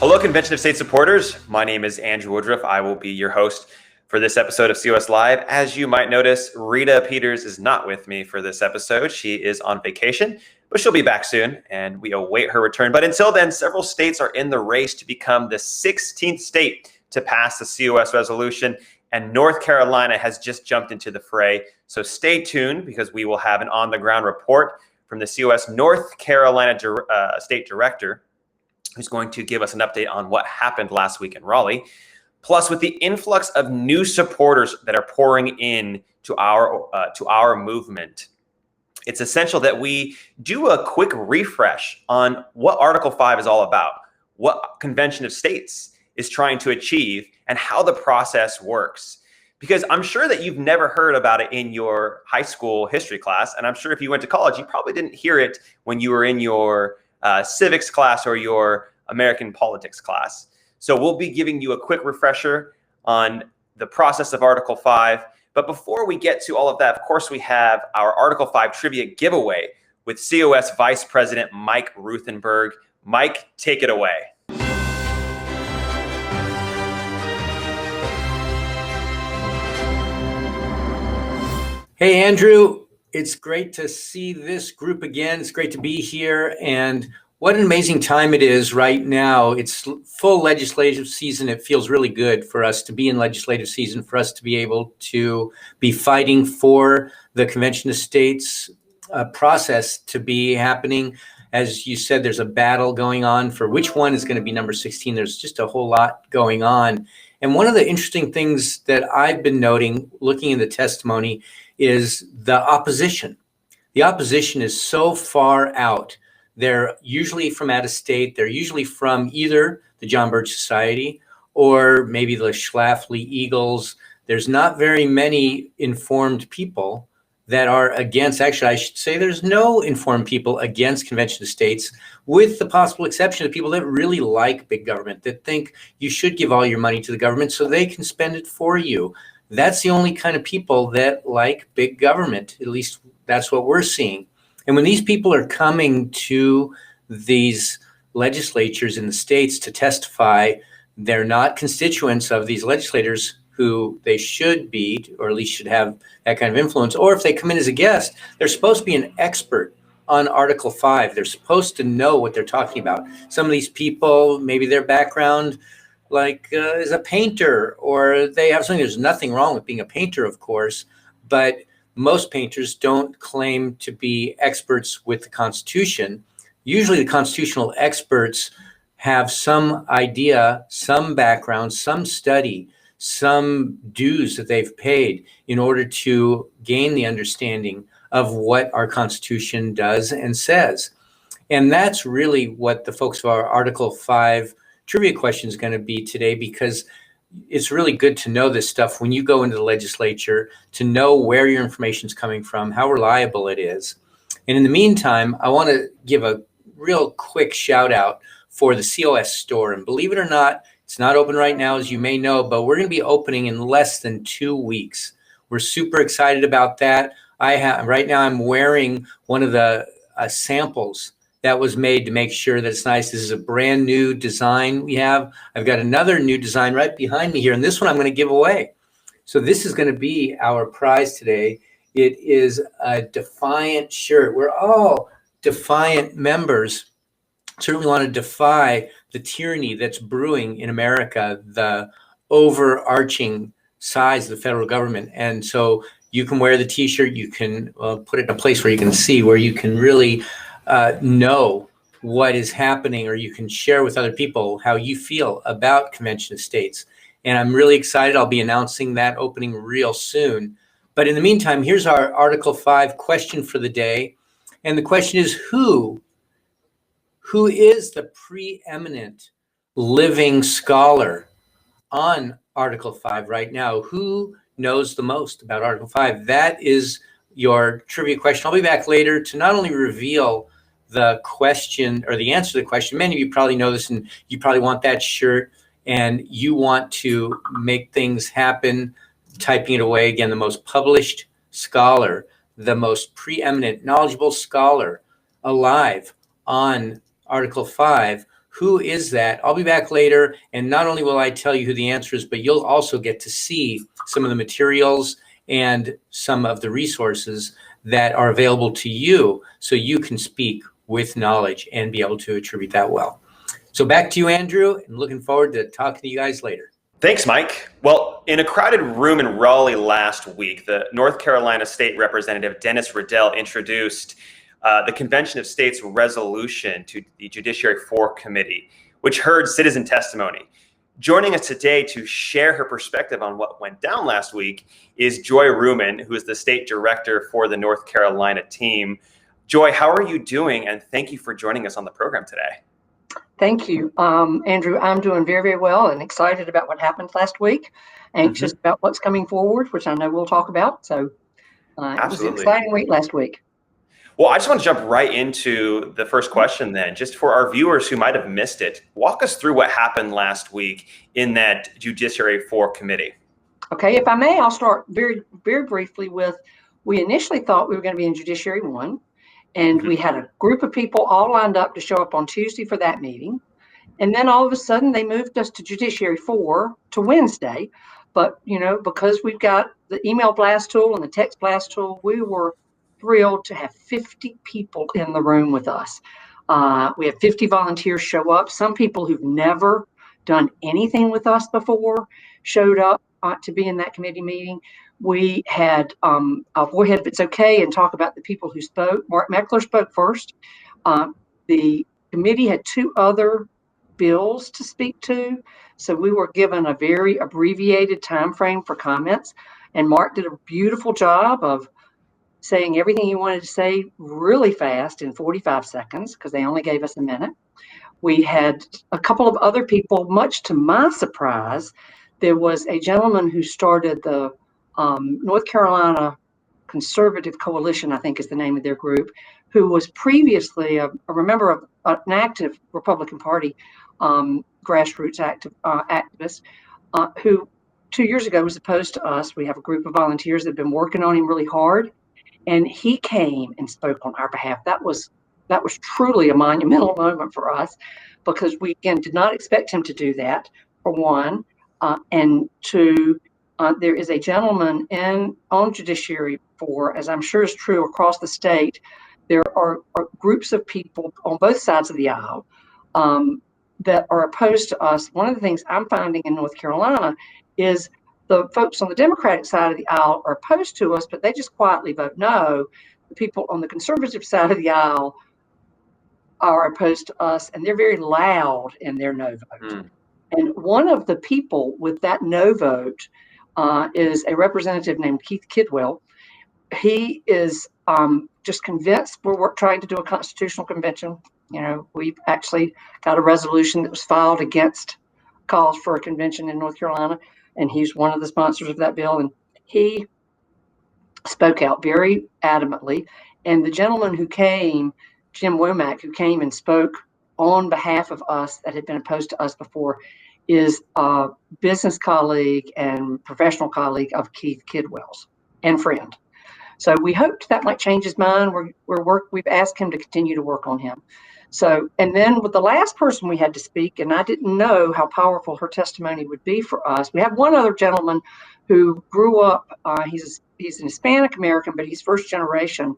Hello, Convention of State supporters. My name is Andrew Woodruff. I will be your host for this episode of COS Live. As you might notice, Rita Peters is not with me for this episode. She is on vacation, but she'll be back soon, and we await her return. But until then, several states are in the race to become the 16th state to pass the COS resolution, and North Carolina has just jumped into the fray. So stay tuned, because we will have an on-the-ground report from the COS North Carolina State Director, who's going to give us an update on what happened last week in Raleigh. Plus, with the influx of new supporters that are pouring in to our movement, it's essential that we do a quick refresh on what Article 5 is all about, what Convention of States is trying to achieve, and how the process works. Because I'm sure that you've never heard about it in your high school history class, and I'm sure if you went to college, you probably didn't hear it when you were in your civics class or your American politics class. So we'll be giving you a quick refresher on the process of Article 5. But before we get to all of that, of course, we have our Article 5 trivia giveaway with COS Vice President Mike Ruthenberg. Mike, take it away. Hey, Andrew. It's great to see this group again. It's great to be here. And what an amazing time it is right now. It's full legislative season. It feels really good for us to be in legislative season, for us to be able to be fighting for the Convention of States process to be happening. As you said, there's a battle going on for which one is going to be number 16. There's just a whole lot going on. And one of the interesting things that I've been noting, looking in the testimony, is the opposition. The opposition is so far out. They're usually from out of state. They're usually from either the John Birch Society or maybe the Schlafly Eagles. There's not very many informed people that are against. Actually, I should say there's no informed people against Convention of States, with the possible exception of people that really like big government, that think you should give all your money to the government so they can spend it for you. That's the only kind of people that like big government. At least that's what we're seeing. And when these people are coming to these legislatures in the states to testify, they're not constituents of these legislators who they should be, or at least should have that kind of influence. Or if they come in as a guest, they're supposed to be an expert on Article 5. They're supposed to know what they're talking about. Some of these people, maybe their background is a painter, or they have something. There's nothing wrong with being a painter, of course, but most painters don't claim to be experts with the Constitution. Usually the constitutional experts have some idea, some background, some study, some dues that they've paid in order to gain the understanding of what our Constitution does and says. And that's really what the focus of our Article 5 trivia question is going to be today, because it's really good to know this stuff when you go into the legislature, to know where your information is coming from, how reliable it is. And in the meantime, I want to give a real quick shout out for the COS Store. And believe it or not, it's not open right now, as you may know, but we're going to be opening in less than 2 weeks. We're super excited about that. Right now I'm wearing one of the samples that was made to make sure that it's nice. This is a brand new design we have. I've got another new design right behind me here, and this one I'm going to give away. So this is going to be our prize today. It is a Defiant Shirt. We're all Defiant members. Certainly want to defy the tyranny that's brewing in America, the overarching size of the federal government. And so you can wear the T-shirt. You can put it in a place where you can see, where you can really know what is happening, or you can share with other people how you feel about Convention of States. And I'm really excited. I'll be announcing that opening real soon. But in the meantime, here's our Article 5 question for the day. And the question is, who is the preeminent living scholar on Article 5 right now? Who knows the most about Article 5? That is your trivia question. I'll be back later to not only reveal the question or the answer to the question. Many of you probably know this, and you probably want that shirt, and you want to make things happen, typing it away. Again, the most published scholar, the most preeminent, knowledgeable scholar alive on Article 5. who is that? I'll be back later, and not only will I tell you who the answer is, but you'll also get to see some of the materials and some of the resources that are available to you so you can speak with knowledge and be able to attribute that well. So back to you, Andrew, and looking forward to talking to you guys later. Thanks, Mike. Well, in a crowded room in Raleigh last week, the North Carolina State Representative Dennis Riddell introduced the Convention of States resolution to the Judiciary 4 Committee, which heard citizen testimony. Joining us today to share her perspective on what went down last week is Joy Ruman, who is the state director for the North Carolina team. Joy, how are you doing? And thank you for joining us on the program today. Thank you, Andrew. I'm doing very, very well and excited about what happened last week. Anxious about what's coming forward, which I know we'll talk about. So it was an exciting week last week. Well, I just want to jump right into the first question then. Just for our viewers who might have missed it, walk us through what happened last week in that Judiciary 4 Committee. Okay, if I may, I'll start very, very briefly with, we initially thought we were going to be in Judiciary 1. And we had a group of people all lined up to show up on Tuesday for that meeting. And then all of a sudden they moved us to Judiciary 4 to Wednesday. But, you know, because we've got the email blast tool and the text blast tool, we were thrilled to have 50 people in the room with us. We had 50 volunteers show up. Some people who've never done anything with us before showed up to be in that committee meeting. We had, I'll go ahead if it's okay and talk about the people who spoke. Mark Meckler spoke first. The committee had 2 other bills to speak to. So we were given a very abbreviated time frame for comments. And Mark did a beautiful job of saying everything he wanted to say really fast in 45 seconds because they only gave us a minute. We had a couple of other people, much to my surprise. There was a gentleman who started the North Carolina Conservative Coalition, I think is the name of their group, who was previously a member of an active Republican Party grassroots activist who 2 years ago was opposed to us. We have a group of volunteers that have been working on him really hard, and he came and spoke on our behalf. That was truly a monumental moment for us because we, again, did not expect him to do that, for one, and two, there is a gentleman on Judiciary 4, as I'm sure is true across the state. There are groups of people on both sides of the aisle that are opposed to us. One of the things I'm finding in North Carolina is the folks on the Democratic side of the aisle are opposed to us, but they just quietly vote no. The people on the conservative side of the aisle are opposed to us, and they're very loud in their no vote. And one of the people with that no vote is a representative named Keith Kidwell. He is just convinced we're trying to do a constitutional convention. You know, we've actually got a resolution that was filed against calls for a convention in North Carolina, and he's one of the sponsors of that bill. And he spoke out very adamantly. And the gentleman who came, Jim Womack, who came and spoke on behalf of us that had been opposed to us before, is a business colleague and professional colleague of Keith Kidwell's and friend. So we hoped that might change his mind. We've asked him to continue to work on him. So, and then with the last person we had to speak, and I didn't know how powerful her testimony would be for us. We have one other gentleman who grew up, he's an Hispanic American, but he's first generation.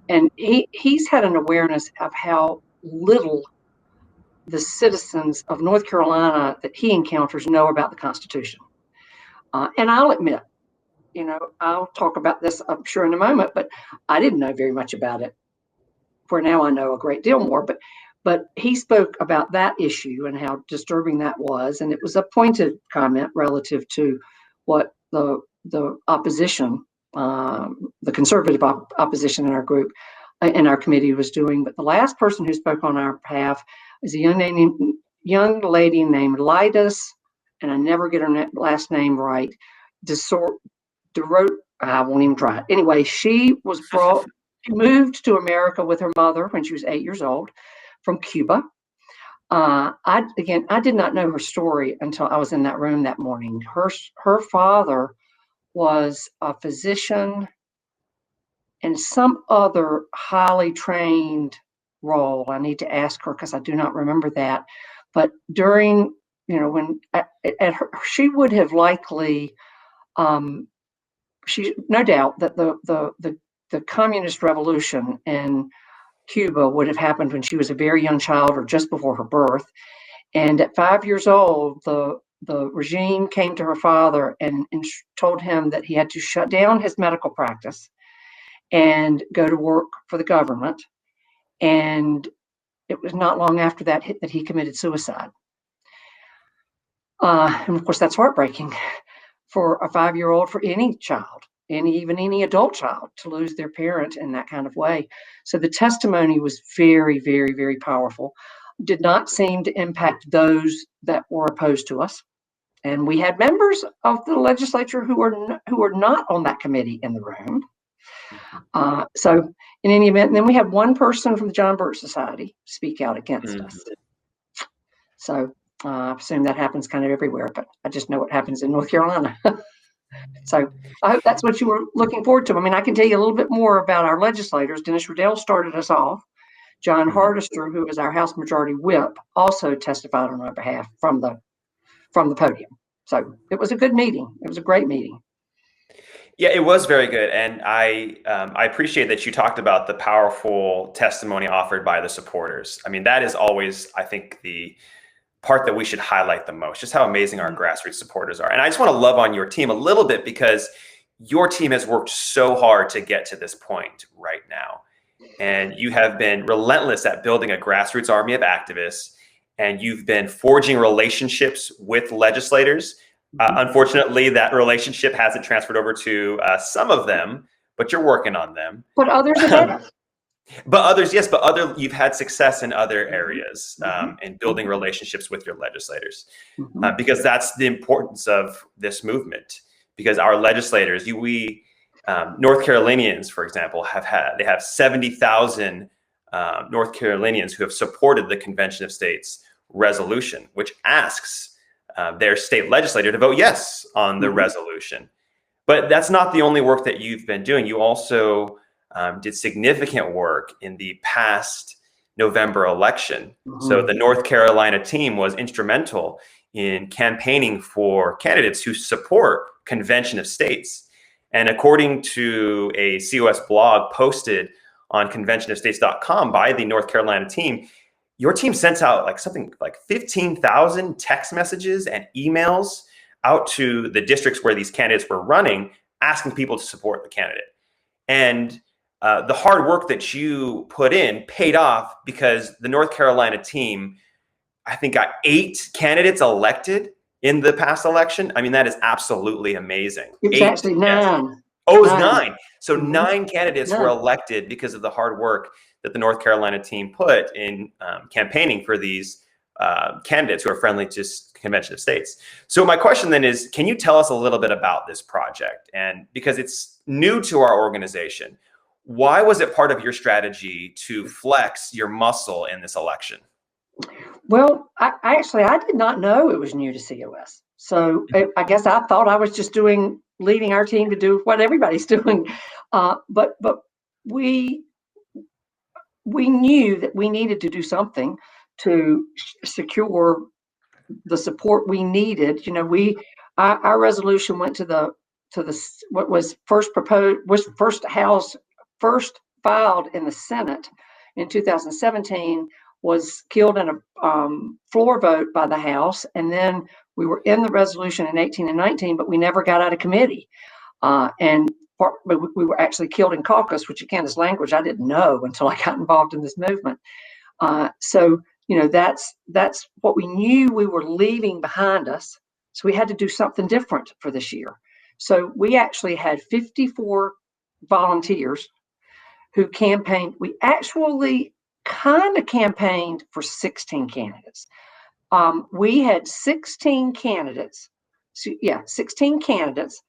And he's had an awareness of how little the citizens of North Carolina that he encounters know about the Constitution. And I'll admit, you know, I'll talk about this, I'm sure, in a moment, but I didn't know very much about it. For now, I know a great deal more, but he spoke about that issue and how disturbing that was. And it was a pointed comment relative to what the opposition, the conservative opposition in our group, in our committee was doing. But the last person who spoke on our behalf is a young lady named Lidus, and I never get her last name right. I won't even try it. Anyway, she moved to America with her mother when she was 8 years old from Cuba. I did not know her story until I was in that room that morning. Her father was a physician in some other highly trained role. I need to ask her because I do not remember that. But during, when she would have likely, she no doubt that the communist revolution in Cuba would have happened when she was a very young child or just before her birth. And at 5 years old, the regime came to her father and told him that he had to shut down his medical practice and go to work for the government. And it was not long after that that he committed suicide. And of course, that's heartbreaking for a 5-year-old, for any child, even any adult child, to lose their parent in that kind of way. So the testimony was very, very, very powerful. Did not seem to impact those that were opposed to us. And we had members of the legislature who were not on that committee in the room. So in any event, and then we had one person from the John Birch Society speak out against us. So I assume that happens kind of everywhere, but I just know what happens in North Carolina. So I hope that's what you were looking forward to. I mean, I can tell you a little bit more about our legislators. Dennis Riddell started us off. John Hardister, who is our House Majority Whip, also testified on our behalf from the podium. So it was a good meeting. It was a great meeting. Yeah, it was very good. And I appreciate that you talked about the powerful testimony offered by the supporters. I mean, that is always, I think, the part that we should highlight the most, just how amazing our grassroots supporters are. And I just want to love on your team a little bit, because your team has worked so hard to get to this point right now. And you have been relentless at building a grassroots army of activists, and you've been forging relationships with legislators. Unfortunately, that relationship hasn't transferred over to some of them, but you're working on them. But others are better. But others, yes, but you've had success in other areas in building relationships with your legislators, because that's the importance of this movement. Because our legislators, North Carolinians, for example, they have 70,000 North Carolinians who have supported the Convention of States resolution, which asks their state legislator to vote yes on the resolution. But that's not the only work that you've been doing. You also did significant work in the past November election. So the North Carolina team was instrumental in campaigning for candidates who support Convention of States. And according to a COS blog posted on conventionofstates.com by the North Carolina team, your team sent out something like 15,000 text messages and emails out to the districts where these candidates were running, asking people to support the candidate. And the hard work that you put in paid off, because the North Carolina team, I think, got 8 candidates elected in the past election. I mean, that is absolutely amazing. It was actually 9. Oh, it was 9. So 9 candidates were elected because of the hard work that the North Carolina team put in campaigning for these candidates who are friendly to Convention of States. So my question then is, can you tell us a little bit about this project? And because it's new to our organization, why was it part of your strategy to flex your muscle in this election? Well, I did not know it was new to COS. So I guess I thought I was just leading our team to do what everybody's doing. But we knew that we needed to do something to secure the support we needed. Our resolution went to what was first proposed, was first filed in the Senate in 2017, was killed in a floor vote by the House. And then we were in the resolution in 18 and 19, but we never got out of committee. And we were actually killed in caucus, which again is language I didn't know until I got involved in this movement. So that's what we knew we were leaving behind us. So we had to do something different for this year. So we actually had 54 volunteers who campaigned. We actually kind of campaigned for 16 candidates. We had 16 candidates. So, 16 candidates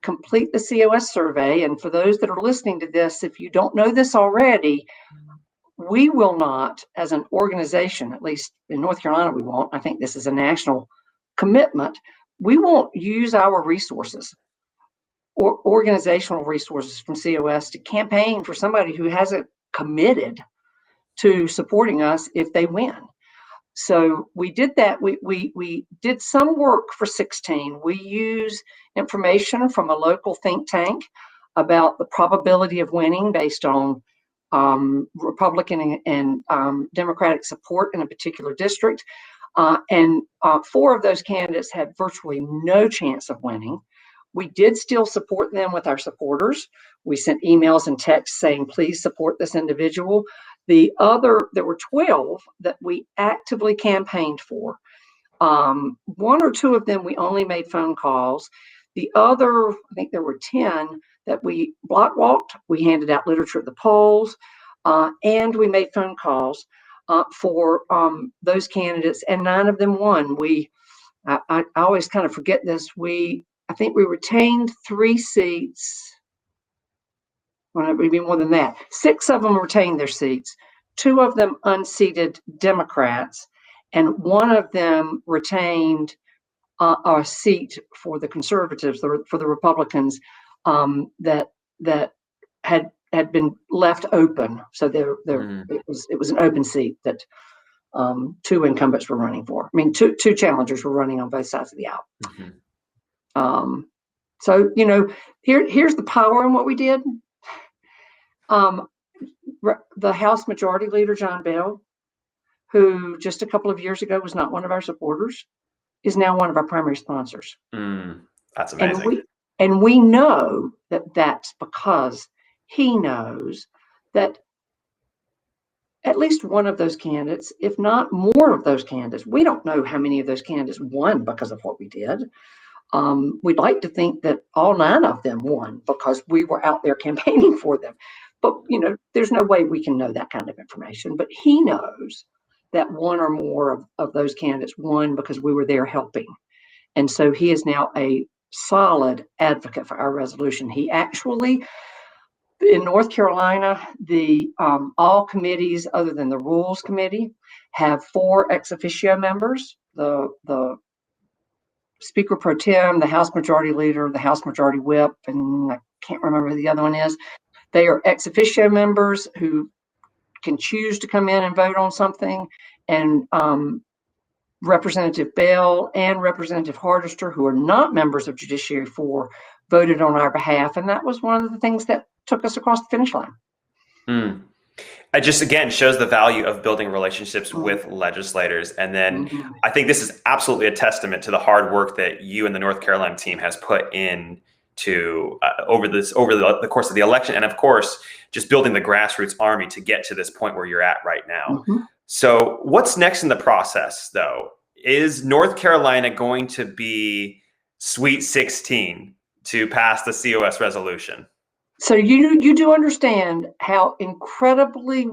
complete the COS survey. And for those that are listening to this, if you don't know this already, we will not, as an organization, at least in North Carolina, we won't. I think this is a national commitment. We won't use our resources or organizational resources from COS to campaign for somebody who hasn't committed to supporting us if they win. So we did that. We did some work for 16. We use information from a local think tank about the probability of winning based on Republican and Democratic support in a particular district. And 4 of those candidates had virtually no chance of winning. We did still support them with our supporters. We sent emails and texts saying, please support this individual. There were 12 that we actively campaigned for. 1 or 2 of them, we only made phone calls. The other, I think there were 10 that we block walked. We handed out literature at the polls, and we made phone calls for those candidates, and 9 of them won. I always kind of forget this. I think we retained 3 seats. Well, it would be more than that. 6 of them retained their seats. 2 of them unseated Democrats, and 1 of them retained a seat for the conservatives, for the Republicans, that had been left open. So it was an open seat that 2 incumbents were running for. I mean, two challengers were running on both sides of the aisle. Mm-hmm. So here's the power in what we did. The House Majority Leader, John Bell, who just a couple of years ago was not one of our supporters, is now one of our primary sponsors. That's amazing. And we know that that's because he knows that at least one of those candidates, if not more of those candidates, we don't know how many of those candidates won because of what we did. We'd like to think that all 9 of them won because we were out there campaigning for them. But, there's no way we can know that kind of information. But he knows that 1 or more of those candidates won because we were there helping. And so he is now a solid advocate for our resolution. He actually, in North Carolina, the all committees other than the Rules Committee have 4 ex officio members. The Speaker Pro Tem, the House Majority Leader, the House Majority Whip, and I can't remember who the other one is. They are ex officio members who can choose to come in and vote on something. And Representative Bell and Representative Hardister, who are not members of Judiciary 4, voted on our behalf. And that was one of the things that took us across the finish line. It just, again, shows the value of building relationships with legislators. And then I think this is absolutely a testament to the hard work that you and the North Carolina team has put in to over the course of the election. And of course, just building the grassroots army to get to this point where you're at right now. So what's next in the process, though? Is North Carolina going to be Sweet 16 to pass the COS resolution? So you do understand how incredibly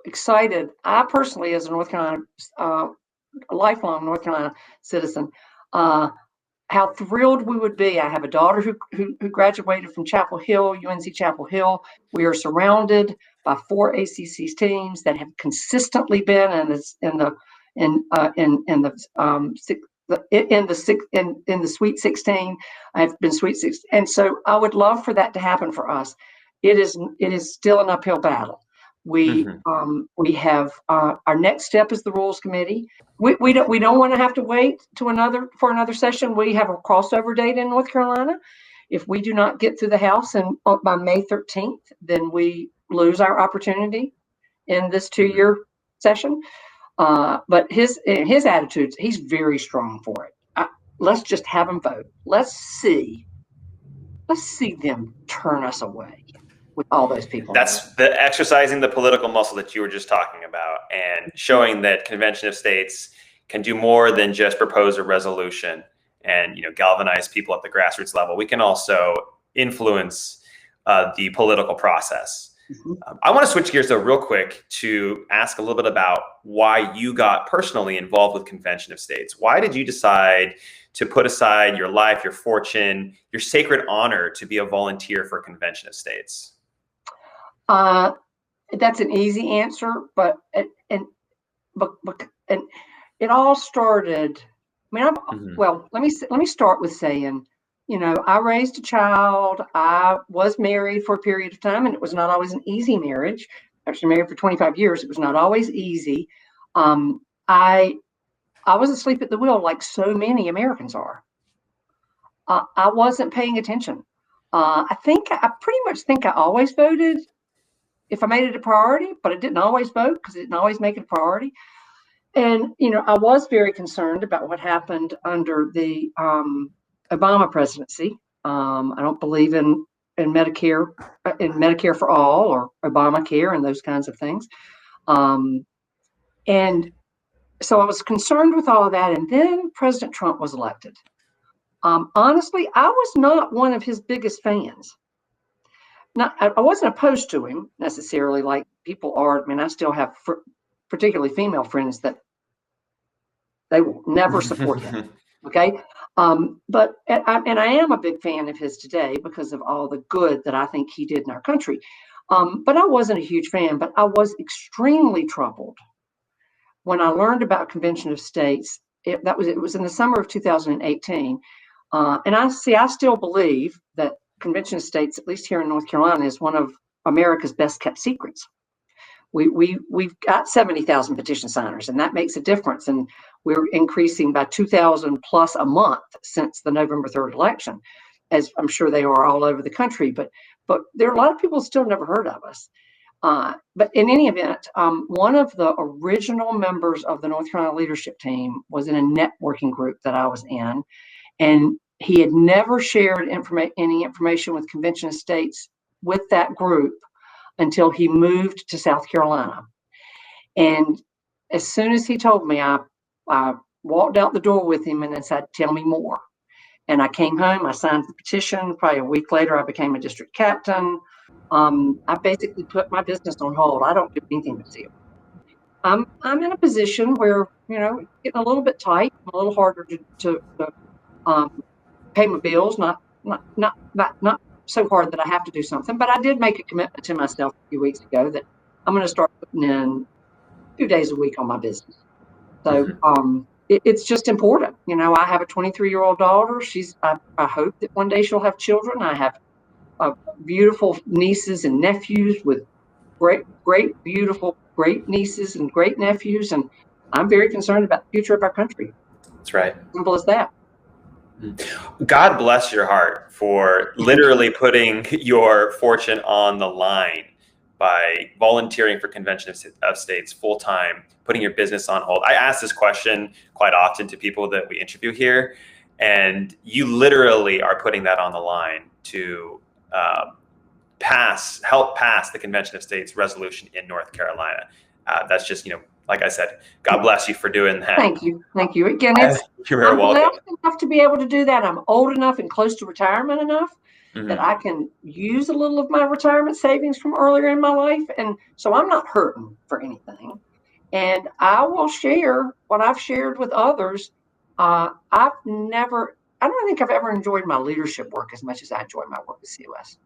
excited I personally, as a North Carolina, a lifelong North Carolina citizen, how thrilled we would be. I have a daughter who graduated from Chapel Hill, UNC Chapel Hill. We are surrounded by 4 ACC teams that have consistently been in the Sweet 16. I've been Sweet 16, and so I would love for that to happen for us. It is still an uphill battle. We have our next step is the Rules Committee. We don't want to have to wait for another session. We have a crossover date in North Carolina. If we do not get through the House and by May 13th, then we lose our opportunity in this 2-year session. But his attitudes, he's very strong for it. Let's just have him vote. Let's see them turn us away with all those people. That's the exercising the political muscle that you were just talking about, and showing that Convention of States can do more than just propose a resolution and galvanize people at the grassroots level. We can also influence the political process. I want to switch gears, though, real quick to ask a little bit about why you got personally involved with Convention of States. Why did you decide to put aside your life, your fortune, your sacred honor to be a volunteer for Convention of States? That's an easy answer, but it all started. Well, let me start with saying, I raised a child. I was married for a period of time, and it was not always an easy marriage. I was married for 25 years. It was not always easy. I was asleep at the wheel like so many Americans are. I wasn't paying attention. I pretty much think I always voted if I made it a priority, but I didn't always vote because I didn't always make it a priority. And, I was very concerned about what happened under the Obama presidency. I don't believe in Medicare for all or Obamacare and those kinds of things. And so I was concerned with all of that. And then President Trump was elected. Honestly, I was not one of his biggest fans. I wasn't opposed to him necessarily like people are. I mean, I still have particularly female friends that they will never support him. Okay. But I am a big fan of his today because of all the good that I think he did in our country. But I wasn't a huge fan, but I was extremely troubled when I learned about Convention of States. It was in the summer of 2018. And I still believe that Convention of States, at least here in North Carolina, is one of America's best kept secrets. We've got 70,000 petition signers, and that makes a difference. And we're increasing by 2,000 plus a month since the November 3rd election, as I'm sure they are all over the country. But there are a lot of people still never heard of us. But in any event, one of the original members of the North Carolina leadership team was in a networking group that I was in, and he had never shared any information with Convention of States with that group until he moved to South Carolina. And as soon as he told me, I walked out the door with him and said, "Tell me more." And I came home, I signed the petition. Probably a week later, I became a district captain. I basically put my business on hold. I don't do anything but sales. I'm in a position where, it's getting a little bit tight, a little harder to pay my bills, not so hard that I have to do something, but I did make a commitment to myself a few weeks ago that I'm going to start putting in 2 days a week on my business. So it's just important. I have a 23-year-old daughter. I hope that one day she'll have children. I have beautiful nieces and nephews with great nieces and great nephews. And I'm very concerned about the future of our country. That's right. Simple as that. God bless your heart for literally putting your fortune on the line by volunteering for Convention of States full time, putting your business on hold. I ask this question quite often to people that we interview here, and you literally are putting that on the line to help pass the Convention of States resolution in North Carolina. That's just, like I said, God bless you for doing that. Thank you. Again, you're very welcome. I'm blessed enough to be able to do that. I'm old enough and close to retirement enough that I can use a little of my retirement savings from earlier in my life. And so I'm not hurting for anything. And I will share what I've shared with others. I don't think I've ever enjoyed my leadership work as much as I enjoy my work with COS.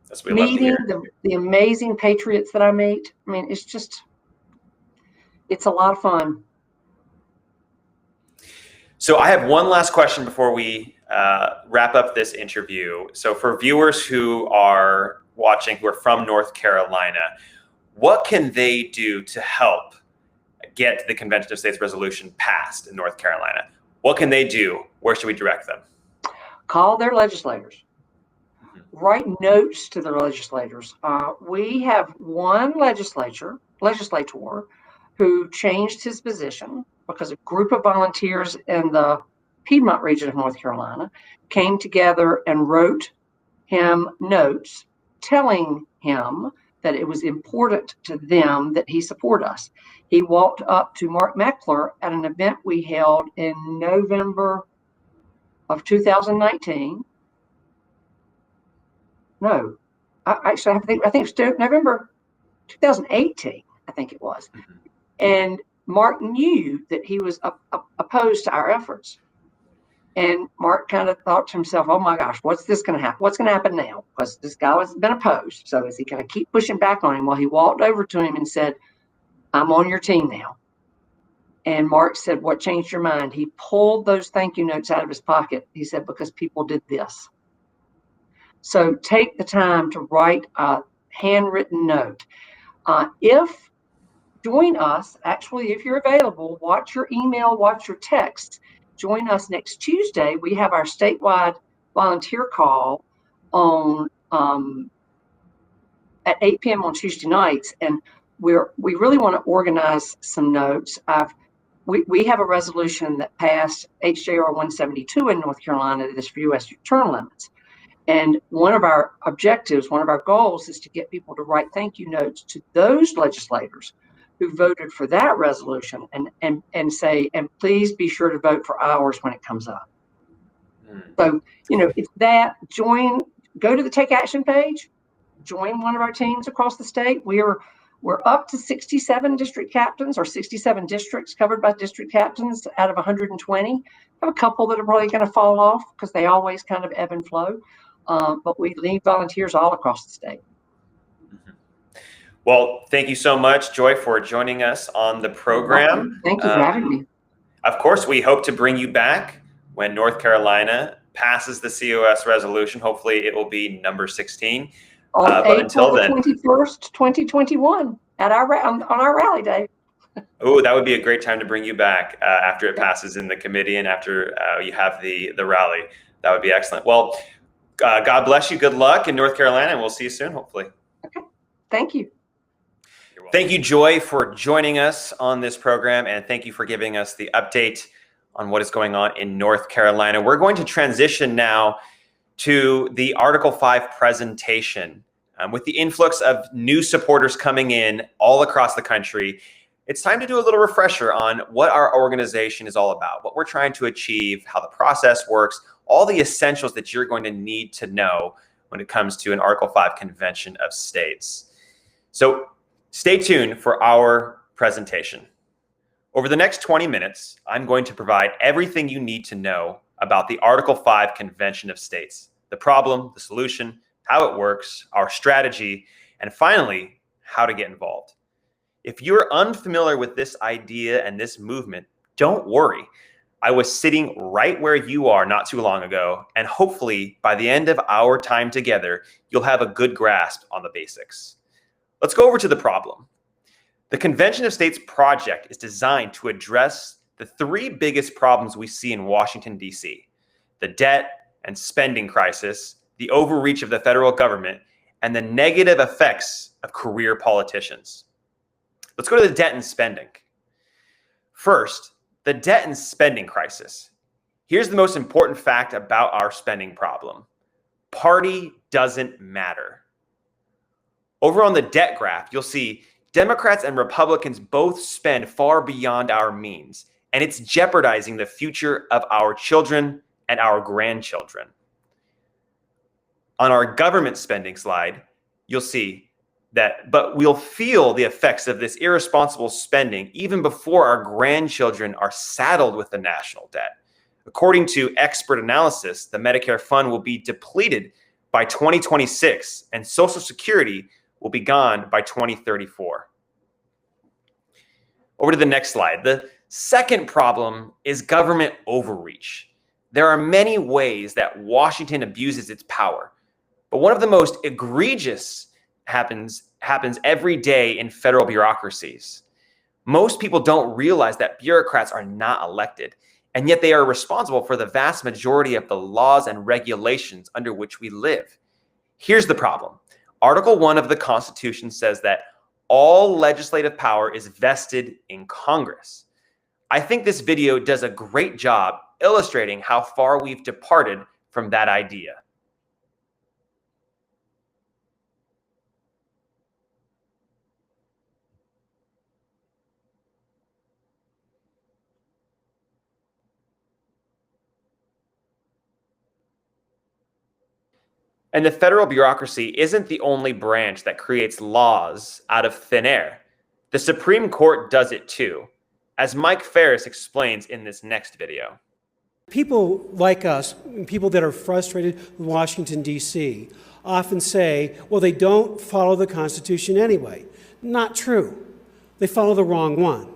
That's what we love to hear. Meeting the amazing patriots that I meet. I mean, it's a lot of fun. So I have one last question before we wrap up this interview. So for viewers who are watching, who are from North Carolina, what can they do to help get the Convention of States resolution passed in North Carolina? What can they do? Where should we direct them? Call their legislators. Write notes to their legislators. We have one legislator who changed his position because a group of volunteers in the Piedmont region of North Carolina came together and wrote him notes telling him that it was important to them that he support us. He walked up to Mark Meckler at an event we held in November of 2019. No, I think it's November 2018, I think it was. And Mark knew that he was opposed to our efforts. And Mark kind of thought to himself, "Oh my gosh, what's going to happen? What's going to happen now?" Because this guy has been opposed. So is he going to keep pushing back on him? Well, he walked over to him and said, "I'm on your team now." And Mark said, "What changed your mind?" He pulled those thank you notes out of his pocket. He said, "Because people did this." So take the time to write a handwritten note. If join us. Actually, if you're available, watch your email, watch your text. Join us next Tuesday. We have our statewide volunteer call on at 8 p.m. on Tuesday nights, and we really want to organize some notes. We have a resolution that passed HJR 172 in North Carolina that is for U.S. term limits. And one of our objectives, one of our goals is to get people to write thank you notes to those legislators who voted for that resolution and say, and please be sure to vote for ours when it comes up. So, it's that. Go to the Take Action page, join one of our teams across the state. We're up to 67 district captains, or 67 districts covered by district captains out of 120. I have a couple that are probably going to fall off because they always kind of ebb and flow. But we need volunteers all across the state. Well, thank you so much, Joy, for joining us on the program. Thank you for having me. Of course, we hope to bring you back when North Carolina passes the COS resolution. Hopefully it will be number 16. On but until then, 21st, 2021 on our rally day. Oh, that would be a great time to bring you back after it passes in the committee and after you have the rally. That would be excellent. Well, God bless you. Good luck in North Carolina, and we'll see you soon, hopefully. Okay. Thank you. Thank you, Joy, for joining us on this program, and thank you for giving us the update on what is going on in North Carolina. We're going to transition now to the Article 5 presentation. With the influx of new supporters coming in all across the country, it's time to do a little refresher on what our organization is all about, what we're trying to achieve, how the process works, all the essentials that you're going to need to know when it comes to an Article 5 convention of states. So stay tuned for our presentation. Over the next 20 minutes, I'm going to provide everything you need to know about the Article 5 Convention of States, the problem, the solution, how it works, our strategy, and finally, how to get involved. If you're unfamiliar with this idea and this movement, don't worry. I was sitting right where you are not too long ago, and hopefully by the end of our time together, you'll have a good grasp on the basics. Let's go over to the problem. The Convention of States project is designed to address the three biggest problems we see in Washington, D.C. the debt and spending crisis, the overreach of the federal government, and the negative effects of career politicians. Let's go to the debt and spending. First, the debt and spending crisis. Here's the most important fact about our spending problem. Party doesn't matter. Over on the debt graph, you'll see Democrats and Republicans both spend far beyond our means, and it's jeopardizing the future of our children and our grandchildren. On our government spending slide, you'll see that, but we'll feel the effects of this irresponsible spending even before our grandchildren are saddled with the national debt. According to expert analysis, the Medicare fund will be depleted by 2026, and Social Security will be gone by 2034. Over to the next slide. The second problem is government overreach. There are many ways that Washington abuses its power, but one of the most egregious happens every day in federal bureaucracies. Most people don't realize that bureaucrats are not elected, and yet they are responsible for the vast majority of the laws and regulations under which we live. Here's the problem. Article 1 of the Constitution says that all legislative power is vested in Congress. I think this video does a great job illustrating how far we've departed from that idea. And the federal bureaucracy isn't the only branch that creates laws out of thin air. The Supreme Court does it too, as Mike Ferris explains in this next video. People like us, people that are frustrated with Washington, D.C., often say, well, they don't follow the Constitution anyway. Not true. They follow the wrong one.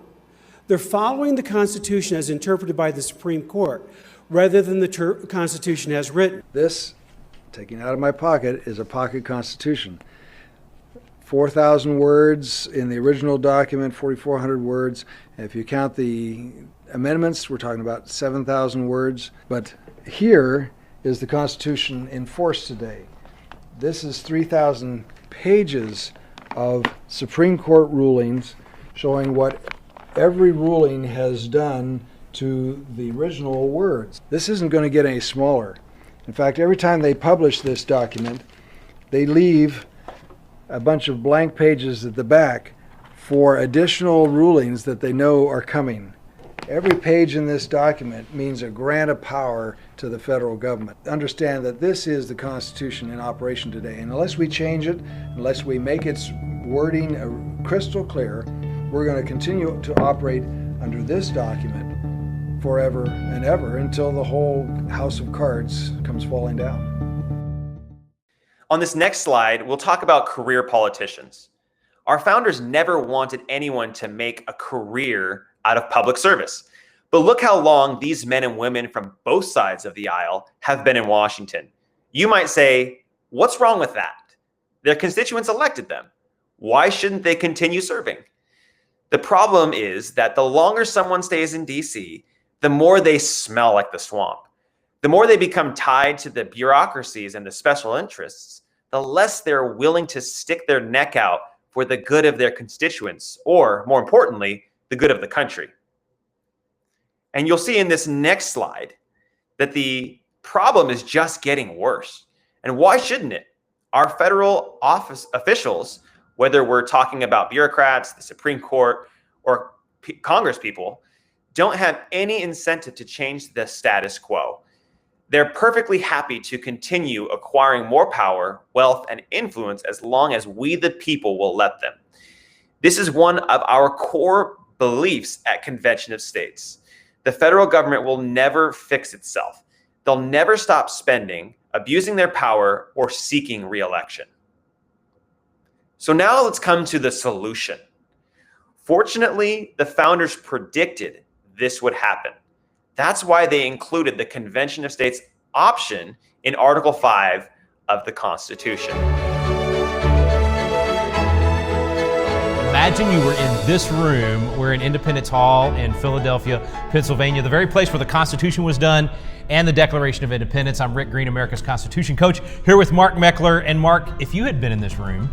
They're following the Constitution as interpreted by the Supreme Court rather than the Constitution as written. This, taking out of my pocket, is a pocket constitution. 4,000 words in the original document, 4,400 words. If you count the amendments, we're talking about 7,000 words. But here is the Constitution in force today. This is 3,000 pages of Supreme Court rulings showing what every ruling has done to the original words. This isn't going to get any smaller. In fact, every time they publish this document, they leave a bunch of blank pages at the back for additional rulings that they know are coming. Every page in this document means a grant of power to the federal government. Understand that this is the Constitution in operation today, and unless we change it, unless we make its wording crystal clear, we're going to continue to operate under this document forever and ever until the whole house of cards comes falling down. On this next slide, we'll talk about career politicians. Our founders never wanted anyone to make a career out of public service. But look how long these men and women from both sides of the aisle have been in Washington. You might say, what's wrong with that? Their constituents elected them. Why shouldn't they continue serving? The problem is that the longer someone stays in DC, the more they smell like the swamp. The more they become tied to the bureaucracies and the special interests, the less they're willing to stick their neck out for the good of their constituents, or more importantly, the good of the country. And you'll see in this next slide that the problem is just getting worse. And why shouldn't it? Our federal office officials, whether we're talking about bureaucrats, the Supreme Court, or Congress people, don't have any incentive to change the status quo. They're perfectly happy to continue acquiring more power, wealth, and influence as long as we, the people, will let them. This is one of our core beliefs at Convention of States. The federal government will never fix itself. They'll never stop spending, abusing their power, or seeking re-election. So now let's come to the solution. Fortunately, the founders predicted this would happen. That's why they included the Convention of States option in Article 5 of the Constitution. Imagine you were in this room. We're in Independence Hall in Philadelphia, Pennsylvania, the very place where the Constitution was done and the Declaration of Independence. I'm Rick Green, America's Constitution coach, here with Mark Meckler. And Mark, if you had been in this room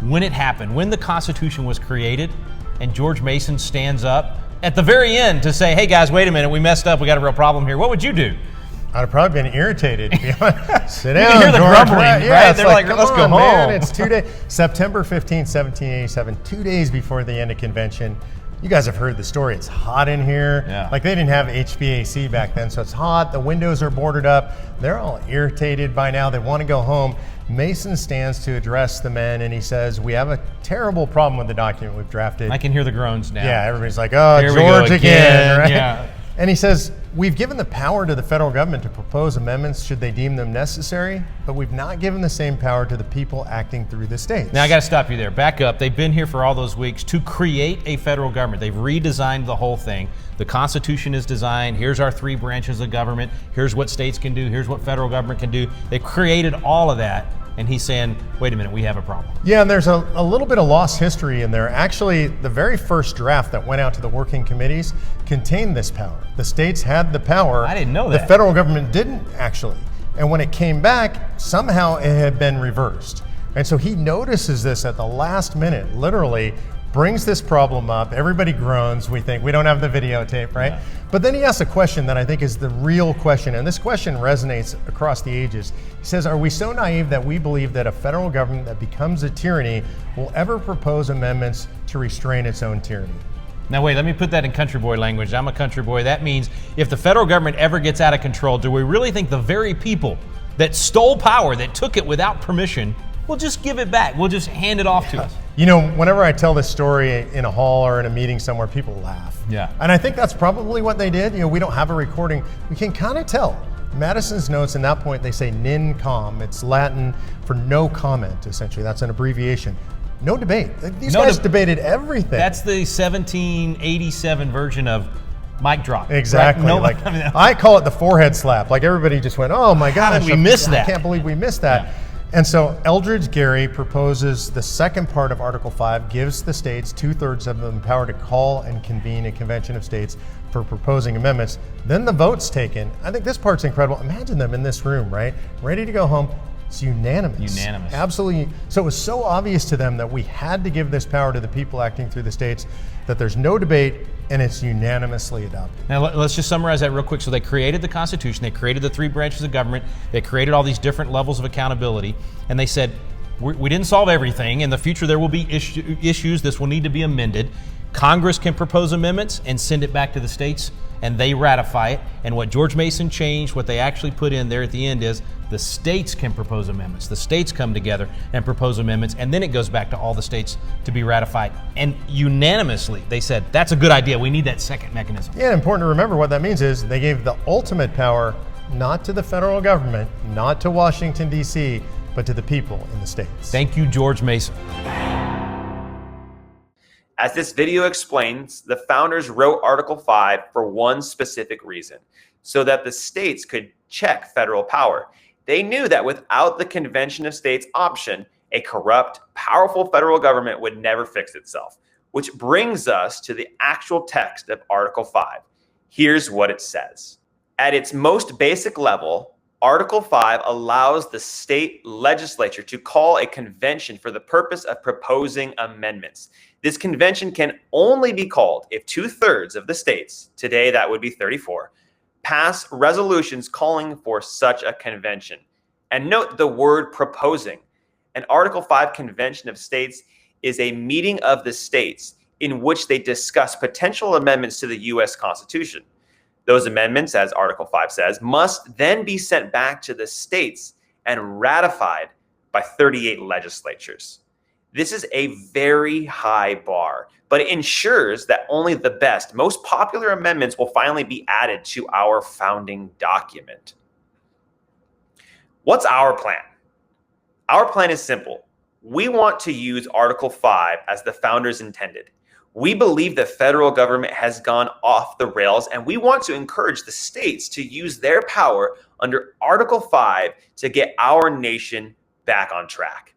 when it happened, when the Constitution was created, and George Mason stands up at the very end to say, hey guys, wait a minute, we messed up, we got a real problem here, what would you do? I'd have probably been irritated. Sit down, you can hear the George. grumbling, Right? right? Yeah, They're like, let's go home. Man, it's 2 days. September 15, 1787, 2 days before the end of convention. You guys have heard the story. It's hot in here. Yeah. Like, they didn't have HVAC back then, so it's hot. The windows are boarded up. They're all irritated by now. They want to go home. Mason stands to address the men, and he says, we have a terrible problem with the document we've drafted. I can hear the groans now. Yeah, everybody's like, oh, Here we George go again, right? Yeah. And he says, we've given the power to the federal government to propose amendments should they deem them necessary, but we've not given the same power to the people acting through the states. Now I got to stop you there. Back up. They've been here for all those weeks to create a federal government. They've redesigned the whole thing. The Constitution is designed. Here's our 3 branches of government. Here's what states can do. Here's what federal government can do. They've created all of that. And he's saying, wait a minute, we have a problem. Yeah, and there's a little bit of lost history in there. Actually, the very first draft that went out to the working committees contained this power. The states had the power. I didn't know that. The federal government didn't, actually. And when it came back, somehow it had been reversed. And so he notices this at the last minute, literally brings this problem up. Everybody groans. We think we don't have the videotape, right? Yeah. But then he asks a question that I think is the real question, and this question resonates across the ages. He says, are we so naive that we believe that a federal government that becomes a tyranny will ever propose amendments to restrain its own tyranny? Now wait, let me put that in country boy language. I'm a country boy. That means if the federal government ever gets out of control, do we really think the very people that stole power, that took it without permission, will just give it back? We'll just hand it off to us? You know, whenever I tell this story in a hall or in a meeting somewhere, people laugh. Yeah. And I think that's probably what they did. You know, we don't have a recording. We can kind of tell. Madison's notes, in that point, they say nin com. It's Latin for no comment, essentially. That's an abbreviation. No debate. These guys debated everything. That's the 1787 version of mic drop. Exactly. Right? I call it the forehead slap. Like, everybody just went, oh my gosh. How did we miss that? I can't believe we missed that. Yeah. And so Eldridge Gary proposes the second part of Article 5 gives the states 2/3 of them power to call and convene a convention of states for proposing amendments. Then the vote's taken. I think this part's incredible. Imagine them in this room, right? Ready to go home. It's unanimous. Unanimous. Absolutely. So it was so obvious to them that we had to give this power to the people acting through the states, that there's no debate, and it's unanimously adopted. Now let's just summarize that real quick. So they created the Constitution, they created the three branches of government, they created all these different levels of accountability, and they said, we didn't solve everything. In the future there will be issues, this will need to be amended. Congress can propose amendments and send it back to the states, and they ratify it. And what George Mason changed, what they actually put in there at the end is the states can propose amendments. The states come together and propose amendments, and then it goes back to all the states to be ratified. And unanimously, they said, that's a good idea. We need that second mechanism. Yeah, important to remember what that means is they gave the ultimate power not to the federal government, not to Washington, D.C., but to the people in the states. Thank you, George Mason. As this video explains, the founders wrote Article 5 for one specific reason, so that the states could check federal power. They knew that without the Convention of States option, a corrupt, powerful federal government would never fix itself. Which brings us to the actual text of Article 5. Here's what it says. At its most basic level, Article 5 allows the state legislature to call a convention for the purpose of proposing amendments. This convention can only be called if 2/3 of the states, today that would be 34, pass resolutions calling for such a convention. And note the word proposing. An Article 5 Convention of States is a meeting of the states in which they discuss potential amendments to the U.S. Constitution. Those amendments, as Article 5 says, must then be sent back to the states and ratified by 38 legislatures. This is a very high bar, but it ensures that only the best, most popular amendments will finally be added to our founding document. What's our plan? Our plan is simple. We want to use Article 5 as the founders intended. We believe the federal government has gone off the rails, and we want to encourage the states to use their power under Article 5 to get our nation back on track.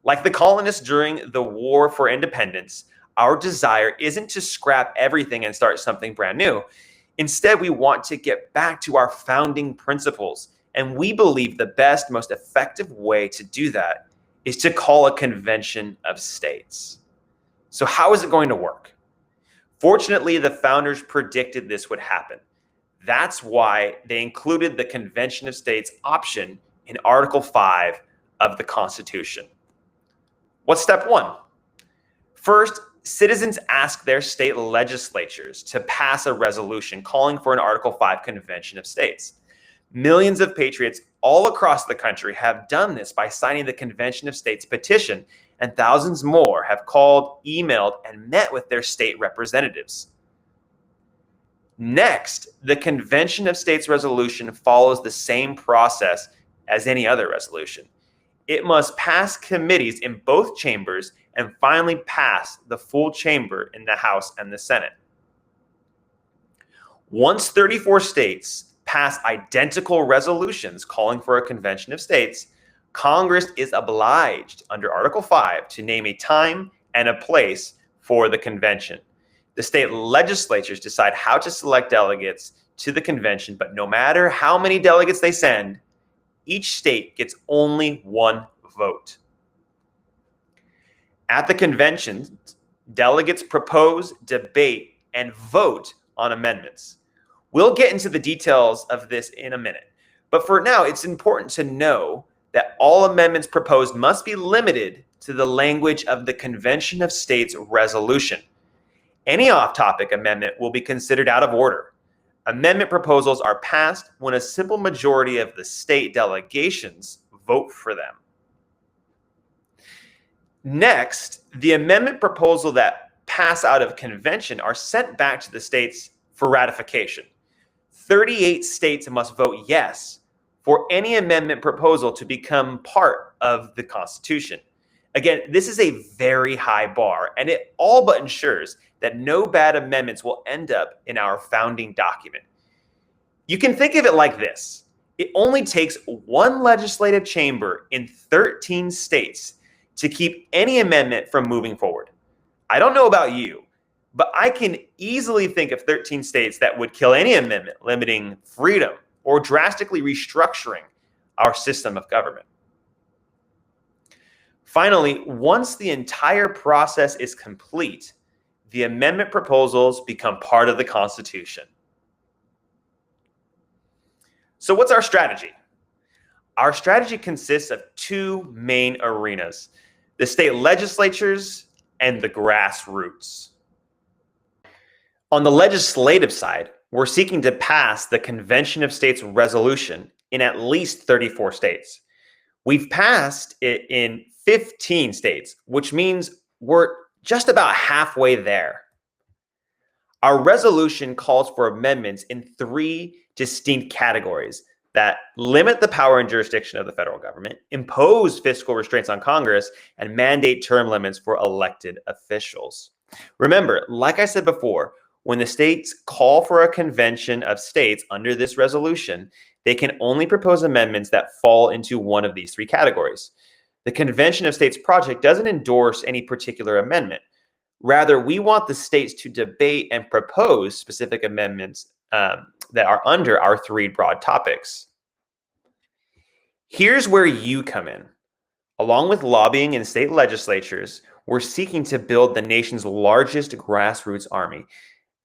Like the colonists during the War for Independence, our desire isn't to scrap everything and start something brand new. Instead, we want to get back to our founding principles, and we believe the best, most effective way to do that is to call a convention of states. So how is it going to work? Fortunately, the founders predicted this would happen. That's why they included the Convention of States option in Article 5 of the Constitution. What's step one? First, citizens ask their state legislatures to pass a resolution calling for an Article 5 Convention of States. Millions of patriots all across the country have done this by signing the Convention of States petition, and thousands more have called, emailed, and met with their state representatives. Next, the Convention of States resolution follows the same process as any other resolution. It must pass committees in both chambers and finally pass the full chamber in the House and the Senate. Once 34 states pass identical resolutions calling for a convention of states, Congress is obliged under Article 5 to name a time and a place for the convention. The state legislatures decide how to select delegates to the convention, but no matter how many delegates they send, each state gets only one vote. At the convention, delegates propose, debate, and vote on amendments. We'll get into the details of this in a minute, but for now, it's important to know that all amendments proposed must be limited to the language of the Convention of States resolution. Any off-topic amendment will be considered out of order. Amendment proposals are passed when a simple majority of the state delegations vote for them. Next, the amendment proposal that pass out of convention are sent back to the states for ratification. 38 states must vote yes for any amendment proposal to become part of the Constitution. Again, this is a very high bar, and it all but ensures that no bad amendments will end up in our founding document. You can think of it like this. It only takes one legislative chamber in 13 states to keep any amendment from moving forward. I don't know about you, but I can easily think of 13 states that would kill any amendment limiting freedom or drastically restructuring our system of government. Finally, once the entire process is complete, the amendment proposals become part of the Constitution. So what's our strategy? Our strategy consists of two main arenas: the state legislatures and the grassroots. On the legislative side, we're seeking to pass the Convention of States resolution in at least 34 states. We've passed it in 15 states, which means we're just about halfway there. Our resolution calls for amendments in three distinct categories that limit the power and jurisdiction of the federal government, impose fiscal restraints on Congress, and mandate term limits for elected officials. Remember, like I said before, when the states call for a convention of states under this resolution, they can only propose amendments that fall into one of these three categories. The Convention of States project doesn't endorse any particular amendment. Rather, we want the states to debate and propose specific amendments that are under our three broad topics. Here's where you come in. Along with lobbying in state legislatures, we're seeking to build the nation's largest grassroots army.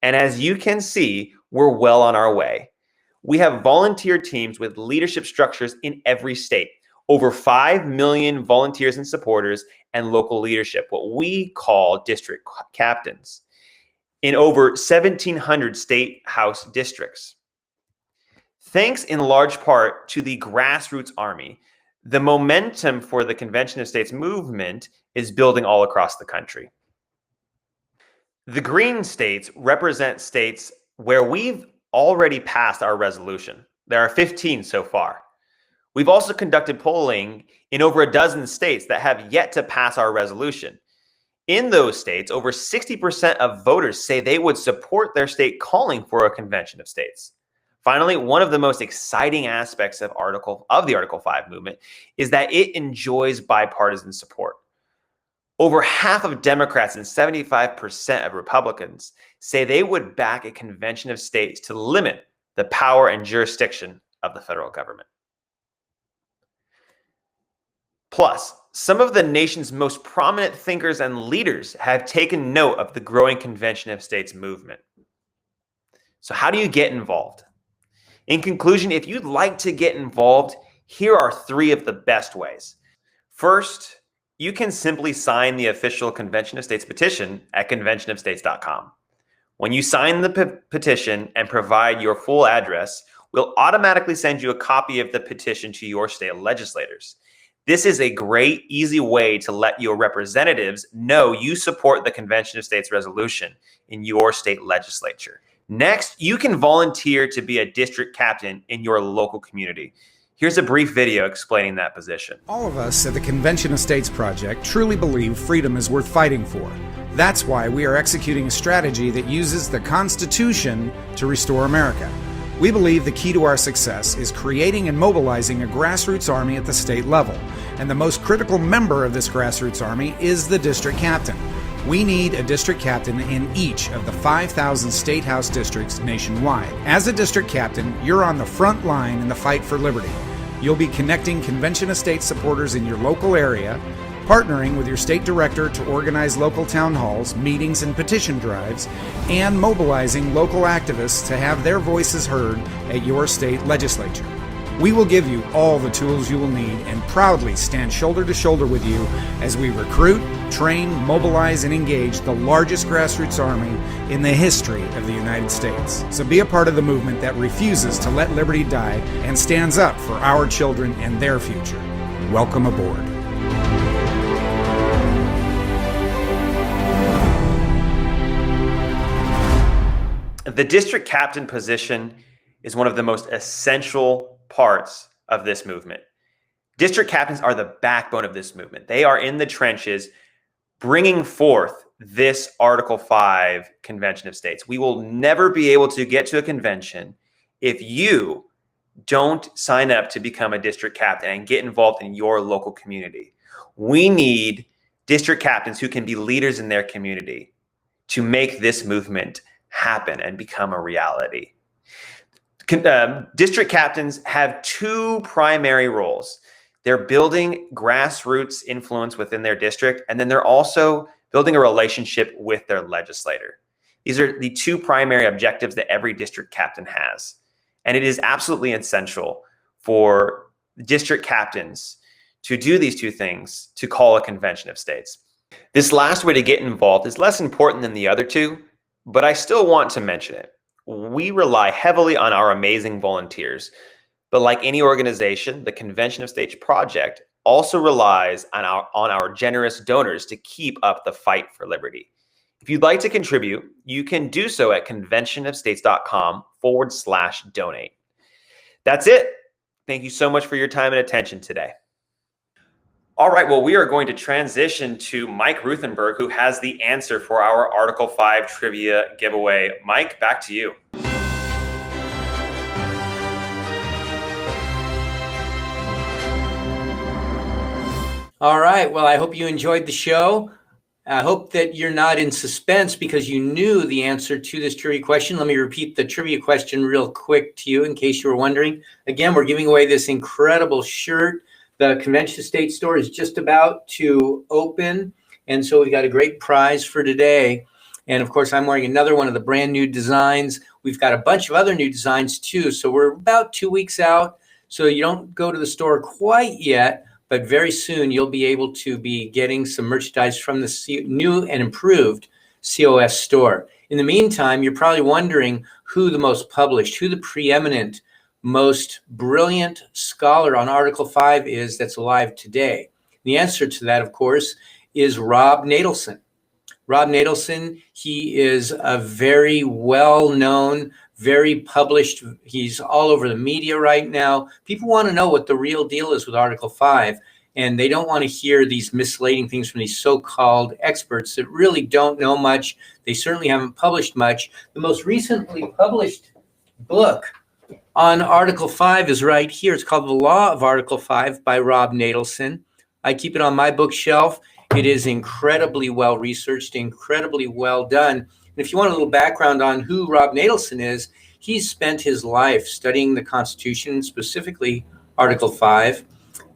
And as you can see, we're well on our way. We have volunteer teams with leadership structures in every state, over 5 million volunteers and supporters, and local leadership, what we call district captains, in over 1,700 state house districts. Thanks in large part to the grassroots army, the momentum for the Convention of States movement is building all across the country. The green states represent states where we've already passed our resolution. There are 15 so far. We've also conducted polling in over a dozen states that have yet to pass our resolution. In those states, over 60% of voters say they would support their state calling for a convention of states. Finally, one of the most exciting aspects of the Article 5 movement is that it enjoys bipartisan support. Over half of Democrats and 75% of Republicans say they would back a convention of states to limit the power and jurisdiction of the federal government. Plus, some of the nation's most prominent thinkers and leaders have taken note of the growing Convention of States movement. So how do you get involved? In conclusion, if you'd like to get involved, here are three of the best ways. First, you can simply sign the official Convention of States petition at conventionofstates.com. When you sign the petition and provide your full address, we'll automatically send you a copy of the petition to your state legislators. This is a great, easy way to let your representatives know you support the Convention of States resolution in your state legislature. Next, you can volunteer to be a district captain in your local community. Here's a brief video explaining that position. All of us at the Convention of States Project truly believe freedom is worth fighting for. That's why we are executing a strategy that uses the Constitution to restore America. We believe the key to our success is creating and mobilizing a grassroots army at the state level, and the most critical member of this grassroots army is the district captain. We need a district captain in each of the 5,000 state house districts nationwide. As a district captain, you're on the front line in the fight for liberty. You'll be connecting Convention of States supporters in your local area, partnering with your state director to organize local town halls, meetings, and petition drives, and mobilizing local activists to have their voices heard at your state legislature. We will give you all the tools you will need and proudly stand shoulder to shoulder with you as we recruit, train, mobilize, and engage the largest grassroots army in the history of the United States. So be a part of the movement that refuses to let liberty die and stands up for our children and their future. Welcome aboard. The district captain position is one of the most essential parts of this movement. District captains are the backbone of this movement. They are in the trenches bringing forth this Article 5 Convention of States. We will never be able to get to a convention if you don't sign up to become a district captain and get involved in your local community. We need district captains who can be leaders in their community to make this movement happen and become a reality. District captains have two primary roles. They're building grassroots influence within their district, and then they're also building a relationship with their legislator. These are the two primary objectives that every district captain has. And it is absolutely essential for district captains to do these two things, to call a convention of states. This last way to get involved is less important than the other two, but I still want to mention it. We rely heavily on our amazing volunteers, but like any organization, the Convention of States Project also relies on our generous donors to keep up the fight for liberty. If you'd like to contribute, you can do so at conventionofstates.com/donate. That's it. Thank you so much for your time and attention today. All right, well, we are going to transition to Mike Ruthenberg, who has the answer for our Article 5 trivia giveaway. Mike, back to you. All right. Well, I hope you enjoyed the show. I hope that you're not in suspense because you knew the answer to this trivia question. Let me repeat the trivia question real quick to you in case you were wondering. Again, we're giving away this incredible shirt. The Convention of States store is just about to open, and so we've got a great prize for today. And of course, I'm wearing another one of the brand new designs. We've got a bunch of other new designs too. So we're about 2 weeks out. So you don't go to the store quite yet, but very soon you'll be able to be getting some merchandise from the new and improved COS store. In the meantime, you're probably wondering who the most published, who the preeminent, most brilliant scholar on Article 5 is that's alive today. The answer to that, of course, is Rob Nadelson. Rob Nadelson, he is a very well-known, very published, he's all over the media right now. People want to know what the real deal is with Article 5, and they don't want to hear these misleading things from these so-called experts that really don't know much. They certainly haven't published much. The most recently published book on Article 5 is right here. It's called The Law of Article 5 by Rob Nadelson. I keep it on my bookshelf. It is incredibly well researched, incredibly well done. And if you want a little background on who Rob Nadelson is, he's spent his life studying the Constitution, specifically Article 5.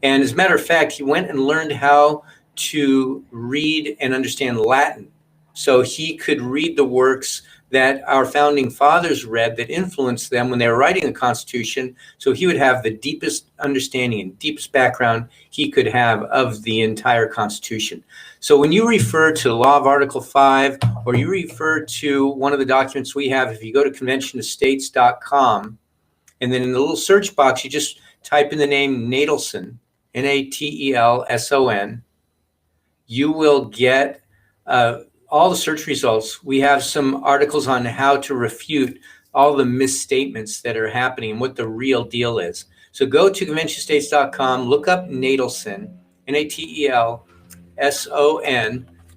And as a matter of fact, he went and learned how to read and understand Latin so he could read the works that our founding fathers read that influenced them when they were writing the Constitution, so he would have the deepest understanding and deepest background he could have of the entire Constitution. So when you refer to the Law of Article 5, or you refer to one of the documents we have, if you go to conventionofstates.com, and then in the little search box, you just type in the name Nadelson, N-A-T-E-L-S-O-N, you will get all the search results. We have some articles on how to refute all the misstatements that are happening and what the real deal is. So go to conventionstates.com, look up Nadelson, N-A-T-E-L-S-O-N,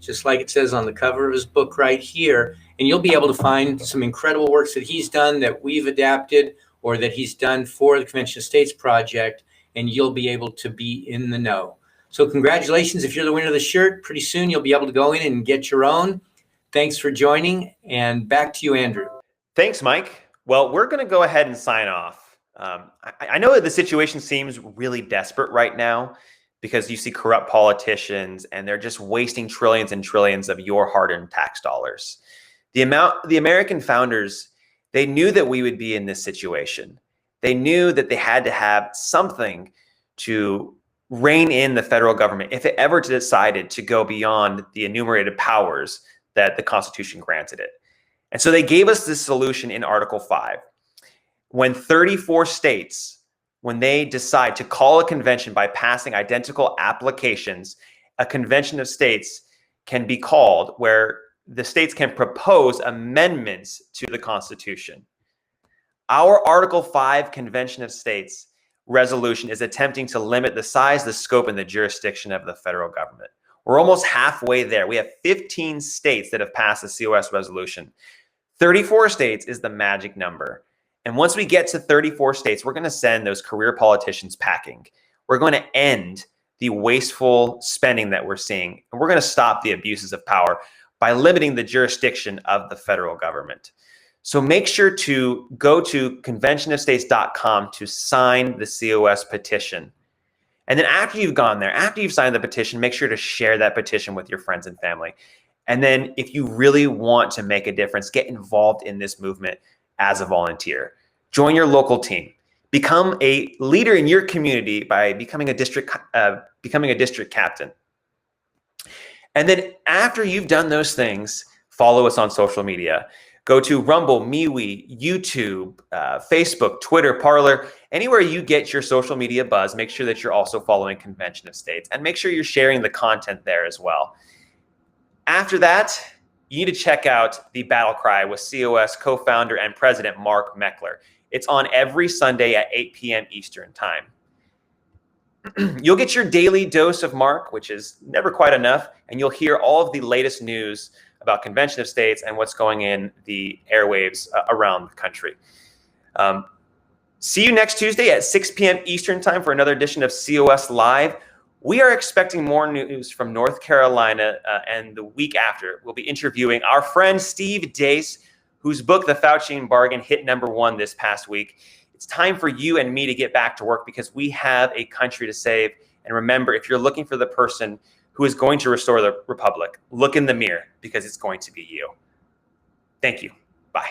just like it says on the cover of his book right here, and you'll be able to find some incredible works that he's done that we've adapted or that he's done for the Convention of States Project, and you'll be able to be in the know. So congratulations if you're the winner of the shirt. Pretty soon you'll be able to go in and get your own. Thanks for joining, and back to you, Andrew. Thanks, Mike. Well, we're going to go ahead and sign off. I know that the situation seems really desperate right now because you see corrupt politicians and they're just wasting trillions and trillions of your hard-earned tax dollars. The American founders, they knew that we would be in this situation. They knew that they had to have something to rein in the federal government if it ever decided to go beyond the enumerated powers that the Constitution granted it. And so they gave us this solution in Article 5. When 34 states, when they decide to call a convention by passing identical applications, a convention of states can be called where the states can propose amendments to the Constitution. Our Article 5 Convention of States resolution is attempting to limit the size, the scope, and the jurisdiction of the federal government. We're almost halfway there. We have 15 states that have passed the COS resolution. 34 states is the magic number. And once we get to 34 states, we're going to send those career politicians packing. We're going to end the wasteful spending that we're seeing. And we're going to stop the abuses of power by limiting the jurisdiction of the federal government. So make sure to go to conventionofstates.com to sign the COS petition. And then after you've gone there, after you've signed the petition, make sure to share that petition with your friends and family. And then if you really want to make a difference, get involved in this movement as a volunteer. Join your local team. Become a leader in your community by becoming a district captain. And then after you've done those things, follow us on social media. Go to Rumble, MeWe, YouTube, Facebook, Twitter, Parler, anywhere you get your social media buzz. Make sure that you're also following Convention of States, and make sure you're sharing the content there as well. After that, you need to check out the Battle Cry with COS co-founder and president Mark Meckler. It's on every Sunday at 8 p.m. Eastern Time. You'll get your daily dose of Mark, which is never quite enough, and you'll hear all of the latest news about Convention of States and what's going in the airwaves around the country. See you next Tuesday at 6 p.m. Eastern Time for another edition of COS Live. We are expecting more news from North Carolina, and the week after, we'll be interviewing our friend Steve Deace, whose book, The Faucian Bargain, hit #1 this past week. It's time for you and me to get back to work because we have a country to save. And remember, if you're looking for the person who is going to restore the republic, look in the mirror because it's going to be you. Thank you. Bye.